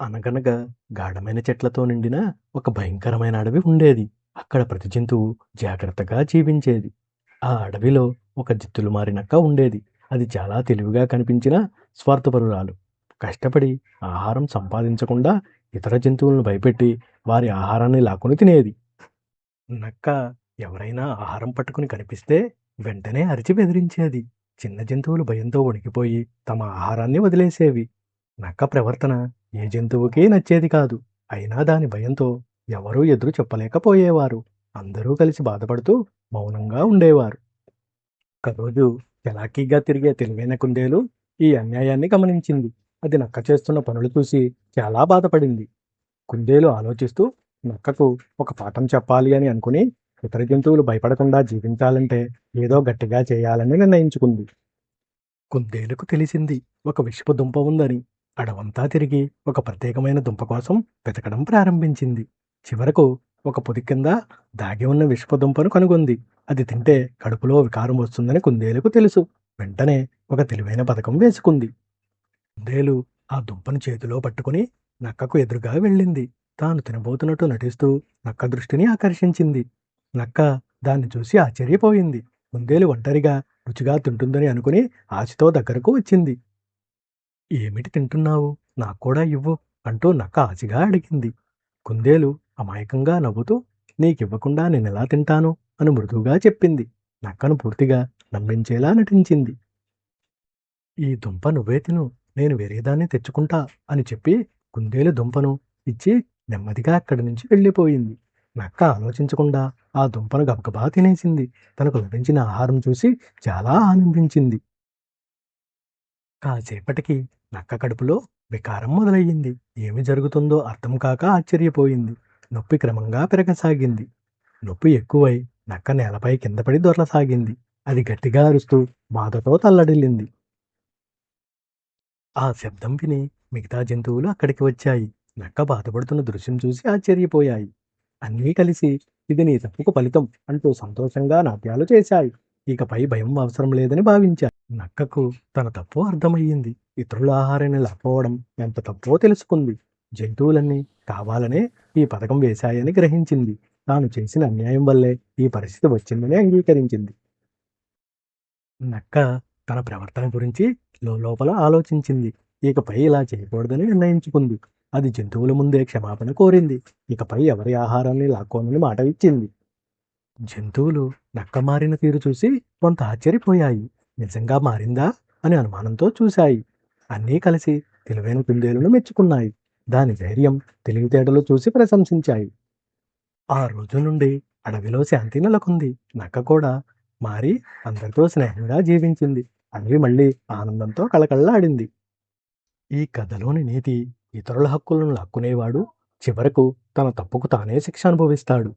అనగనగా గాఢమైన చెట్లతో నిండిన ఒక భయంకరమైన అడవి ఉండేది. అక్కడ ప్రతి జంతువు జాగ్రత్తగా జీవించేది. ఆ అడవిలో ఒక జిత్తులు నక్క ఉండేది. అది చాలా తెలివిగా కనిపించిన స్వార్థపరురాలు. కష్టపడి ఆహారం సంపాదించకుండా ఇతర జంతువులను భయపెట్టి వారి ఆహారాన్ని లాక్కొని తినేది. నక్క ఎవరైనా ఆహారం పట్టుకుని కనిపిస్తే వెంటనే అరిచి బెదిరించేది. చిన్న జంతువులు భయంతో వణికిపోయి తమ ఆహారాన్ని వదిలేసేవి. నక్క ప్రవర్తన ఏ జంతువుకి నచ్చేది కాదు. అయినా దాని భయంతో ఎవరూ ఎదురు చెప్పలేకపోయేవారు. అందరూ కలిసి బాధపడుతూ మౌనంగా ఉండేవారు. ఒకరోజు చలాకీగా తిరిగే తెలివైన కుందేలు ఈ అన్యాయాన్ని గమనించింది. అది నక్క చేస్తున్న పనులు చూసి చాలా బాధపడింది. కుందేలు ఆలోచిస్తూ నక్కకు ఒక పాఠం చెప్పాలి అని అనుకుని ఇతర జంతువులు భయపడకుండా జీవించాలంటే ఏదో గట్టిగా చేయాలని నిర్ణయించుకుంది. కుందేలుకు తెలిసింది ఒక విషపు దుంప ఉందని. అడవంతా తిరిగి ఒక ప్రత్యేకమైన దుంప కోసం వెతకడం ప్రారంభించింది. చివరకు ఒక పొది కింద దాగి ఉన్న విషపు దుంపను కనుగొంది. అది తింటే కడుపులో వికారం వస్తుందని కుందేలుకు తెలుసు. వెంటనే ఒక తెలివైన పథకం వేసుకుంది. కుందేలు ఆ దుంపను చేతిలో పట్టుకుని నక్కకు ఎదురుగా వెళ్ళింది. తాను తినబోతున్నట్టు నటిస్తూ నక్క దృష్టిని ఆకర్షించింది. నక్క దాన్ని చూసి ఆశ్చర్యపోయింది. కుందేలు ఒంటరిగా రుచిగా తింటుందని అనుకుని ఆశతో దగ్గరకు వచ్చింది. ఏమిటి తింటున్నావు? నాకు కూడా ఇవ్వు అంటూ నక్క ఆశగా అడిగింది. కుందేలు అమాయకంగా నవ్వుతూ నీకివ్వకుండా నేనెలా తింటాను అని మృదువుగా చెప్పింది. నక్కను పూర్తిగా నమ్మించేలా నటించింది. ఈ దుంప నువ్వే తిను, నేను వేరేదాన్ని తెచ్చుకుంటా అని చెప్పి కుందేలు దుంపను ఇచ్చి నెమ్మదిగా అక్కడి నుంచి వెళ్ళిపోయింది. నక్క ఆలోచించకుండా ఆ దుంపను గబగబా తినేసింది. తనకు లభించిన ఆహారం చూసి చాలా ఆనందించింది. కాసేపటికి నక్క కడుపులో వికారం మొదలయ్యింది. ఏమి జరుగుతుందో అర్థం కాక ఆశ్చర్యపోయింది. నొప్పి క్రమంగా పెరగసాగింది. నొప్పి ఎక్కువై నక్క నేలపై కిందపడి దొర్లసాగింది. అది గట్టిగా అరుస్తూ బాధతో తల్లడిల్లింది. ఆ శబ్దం విని మిగతా జంతువులు అక్కడికి వచ్చాయి. నక్క బాధపడుతున్న దృశ్యం చూసి ఆశ్చర్యపోయాయి. అన్నీ కలిసి ఇది నీ తప్పుకు ఫలితం అంటూ సంతోషంగా నాట్యాలు చేశాయి. ఇకపై భయం అవసరం లేదని భావించాయి. నక్కకు తన తప్పు అర్థమయ్యింది. ఇతరుల ఆహారాన్ని లాక్కోవడం ఎంత తప్పో తెలుసుకుంది. జంతువులన్నీ కావాలనే ఈ పథకం వేశాయని గ్రహించింది. తాను చేసిన అన్యాయం వల్లే ఈ పరిస్థితి వచ్చిందని అంగీకరించింది. నక్క తన ప్రవర్తన గురించి లోపల ఆలోచించింది. ఇకపై ఇలా చేయకూడదని నిర్ణయించుకుంది. అది జంతువుల ముందే క్షమాపణ కోరింది. ఇకపై ఎవరి ఆహారాన్ని లాక్కోనని మాట ఇచ్చింది. జంతువులు నక్క మారిన తీరు చూసి కొంత ఆశ్చర్యపోయాయి. నిజంగా మారిందా అని అనుమానంతో చూశాయి. అన్నీ కలిసి తెలివైన కుందేలును మెచ్చుకున్నాయి. దాని ధైర్యం, తెలివితేటలు చూసి ప్రశంసించాయి. ఆ రోజు నుండి అడవిలో శాంతి నెలకొంది. నక్క కూడా మారి అందరితో స్నేహంగా జీవించింది. అడవి మళ్ళీ ఆనందంతో కళకళలాడింది. ఈ కథలోని నీతి ఇతరుల హక్కులను లాక్కునేవాడు చివరకు తన తప్పుకు తానే శిక్ష అనుభవిస్తాడు.